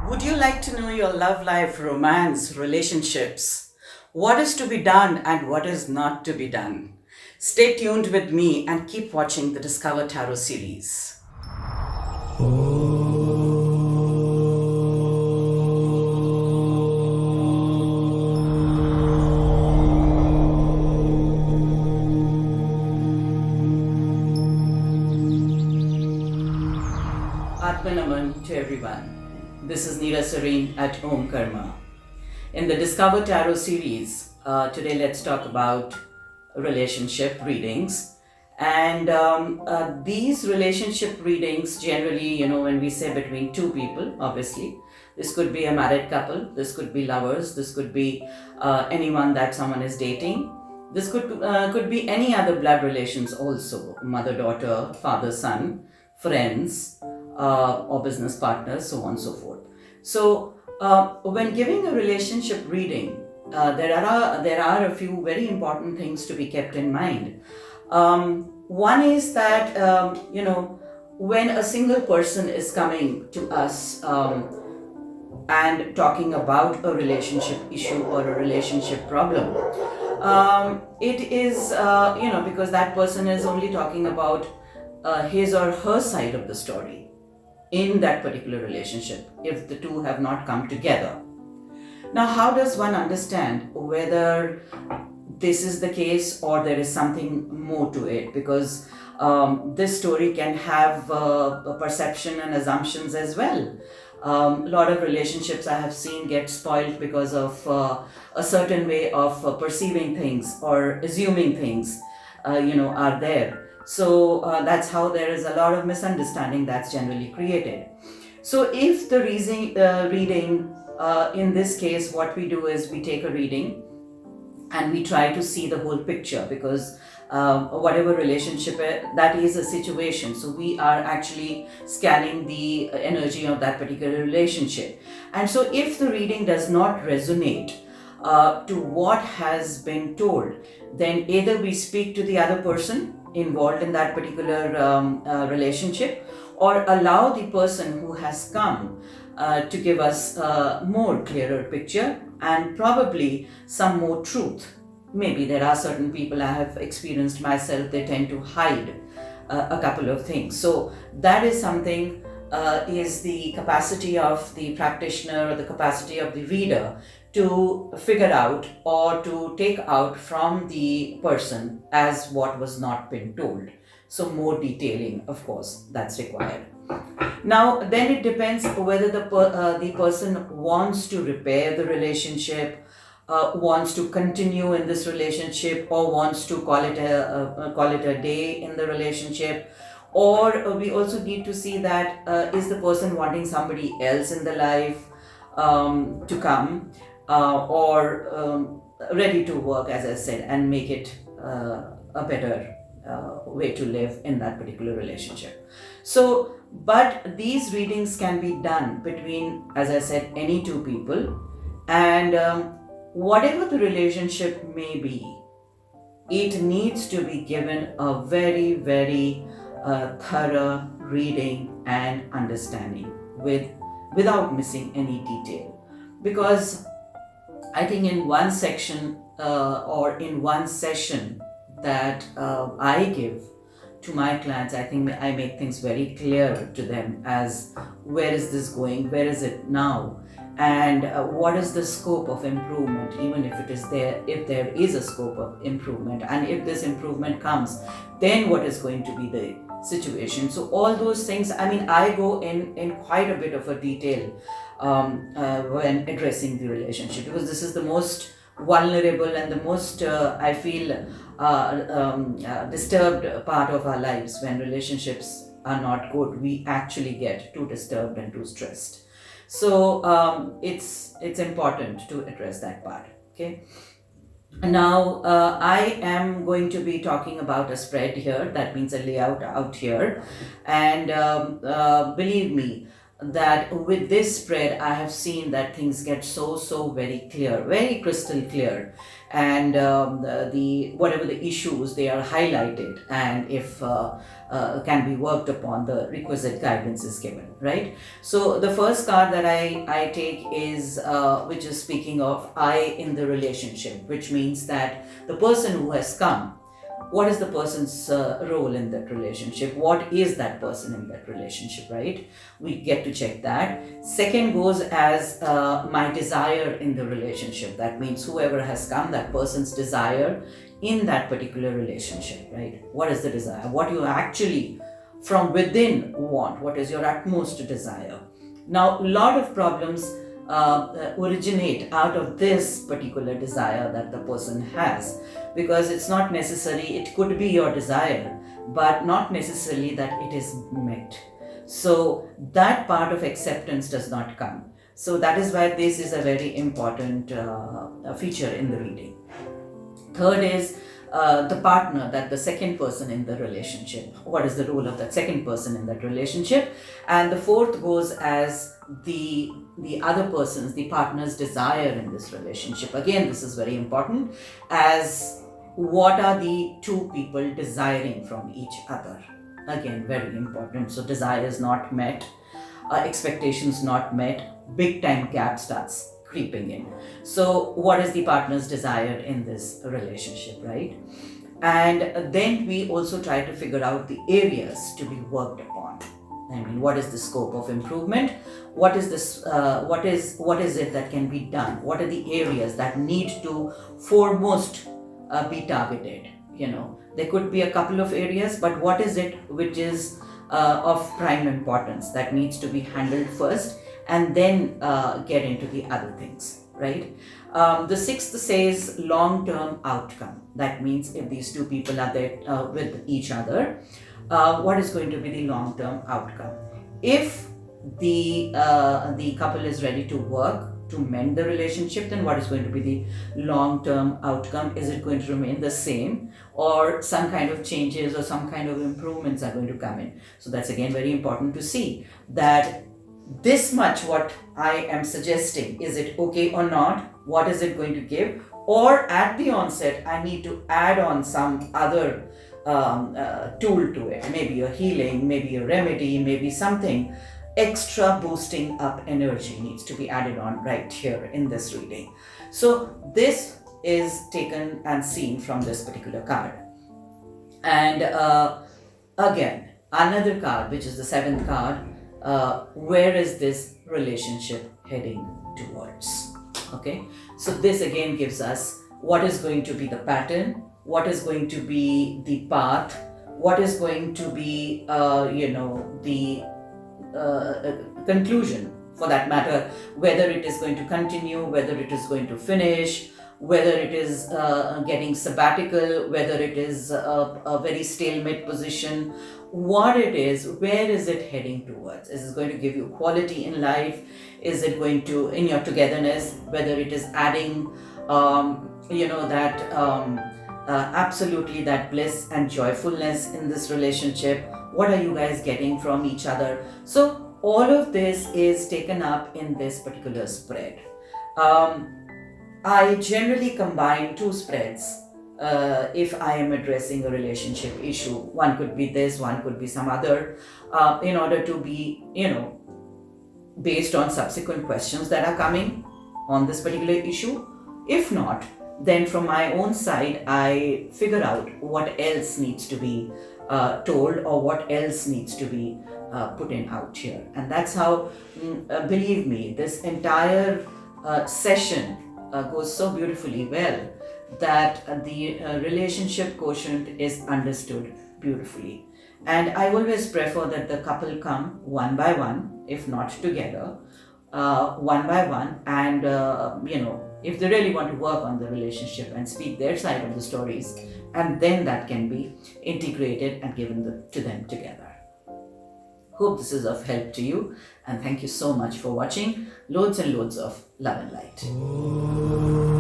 Would you like to know your love life, romance, relationships? What is to be done and what is not to be done? Stay tuned with me and keep watching the Discover Tarot series. Atmanaman to everyone. This is Neera Sareen at Omkarma. In the Discover Tarot series, today let's talk about relationship readings. And these relationship readings generally, when we say between two people, obviously, this could be a married couple, this could be lovers, this could be anyone that someone is dating. This could be any other blood relations also, mother-daughter, father-son, friends, or business partners, so on and so forth. So when giving a relationship reading, there are a few very important things to be kept in mind. One is that when a single person is coming to us and talking about a relationship issue or a relationship problem, it is because that person is only talking about his or her side of the story in that particular relationship, if the two have not come together. Now, how does one understand whether this is the case or there is something more to it? Because this story can have a perception and assumptions as well. A lot of relationships I have seen get spoiled because of a certain way of perceiving things or assuming things, are there. So that's how there is a lot of misunderstanding that's generally created. So if the reading, in this case, what we do is we take a reading and we try to see the whole picture, because whatever relationship, that is a situation. So we are actually scanning the energy of that particular relationship. And so if the reading does not resonate to what has been told, then either we speak to the other person involved in that particular relationship, or allow the person who has come to give us a more clearer picture and probably some more truth. Maybe there are certain people, I have experienced myself, they tend to hide a couple of things. So that is something, is the capacity of the practitioner or the capacity of the reader to figure out or to take out from the person as what was not been told. So more detailing, of course, that's required. Now, then it depends whether the person wants to repair the relationship, wants to continue in this relationship, or wants to call it a day in the relationship. Or we also need to see that is the person wanting somebody else in the life to come, or ready to work, as I said, and make it a better way to live in that particular relationship. So, but these readings can be done between, as I said, any two people, and whatever the relationship may be, it needs to be given a very, very thorough reading and understanding without missing any detail. Because I think in one section or in one session that I give to my clients, I think I make things very clear to them as where is this going, where is it now, and what is the scope of improvement, even if it is there, if there is a scope of improvement, and if this improvement comes, then what is going to be the situation. So all those things, I go in quite a bit of a detail when addressing the relationship, because this is the most vulnerable and the most I feel disturbed part of our lives. When relationships are not good, we actually get too disturbed and too stressed. So it's important to address that part. Okay. Now, I am going to be talking about a spread here, that means a layout out here, and believe me, that with this spread I have seen that things get so very clear, very crystal clear, and the whatever the issues, they are highlighted, and if can be worked upon, the requisite guidance is given, right? So the first card that I take is which is speaking of I in the relationship, which means that the person who has come, what is the person's role in that relationship? What is that person in that relationship, right? We get to check that. Second goes as my desire in the relationship. That means whoever has come, that person's desire in that particular relationship, right? What is the desire? What you actually from within want? What is your utmost desire? Now, a lot of problems originate out of this particular desire that the person has, because it's not necessary, it could be your desire, but not necessarily that it is met. So that part of acceptance does not come. So that is why this is a very important feature in the reading. Third is the partner, that the second person in the relationship. What is the role of that second person in that relationship? And the fourth goes as the other person's, the partner's desire in this relationship. Again, this is very important, as what are the two people desiring from each other? Again, very important. So desires not met, expectations not met, big time gap starts creeping in. So what is the partner's desire in this relationship, right? And then we also try to figure out the areas to be worked upon. I mean, what is the scope of improvement? What is this? What is it that can be done? What are the areas that need to foremost be targeted? You know, there could be a couple of areas, but what is it which is of prime importance that needs to be handled first, and then get into the other things, right? The sixth says long-term outcome. That means if these two people are there with each other, what is going to be the long-term outcome? If the couple is ready to work to mend the relationship, then what is going to be the long-term outcome? Is it going to remain the same, or some kind of changes or some kind of improvements are going to come in? So that's again very important to see that this much what I am suggesting, is it okay or not? What is it going to give? Or at the onset, I need to add on some other tool to it, maybe a healing, maybe a remedy, maybe something extra boosting up energy needs to be added on right here in this reading. So this is taken and seen from this particular card. And again, another card, which is the seventh card, where is this relationship heading towards? Okay, so this again gives us what is going to be the pattern, what is going to be the path, what is going to be the conclusion, for that matter, whether it is going to continue, whether it is going to finish, whether it is getting sabbatical, whether it is a very stalemate position, what it is, where is it heading towards? Is it going to give you quality in life? Is it going to, in your togetherness, whether it is adding absolutely that bliss and joyfulness in this relationship? What are you guys getting from each other? So all of this is taken up in this particular spread. I generally combine two spreads if I am addressing a relationship issue. One could be this, one could be some other, in order to be, based on subsequent questions that are coming on this particular issue. If not, then from my own side, I figure out what else needs to be told, or what else needs to be put in out here. And that's how, believe me, this entire session goes so beautifully well, that the relationship quotient is understood beautifully. And I always prefer that the couple come one by one, if not together, one by one, and if they really want to work on the relationship and speak their side of the stories, and then that can be integrated and given to them together. Hope this is of help to you, and thank you so much for watching. Loads and loads of love and light.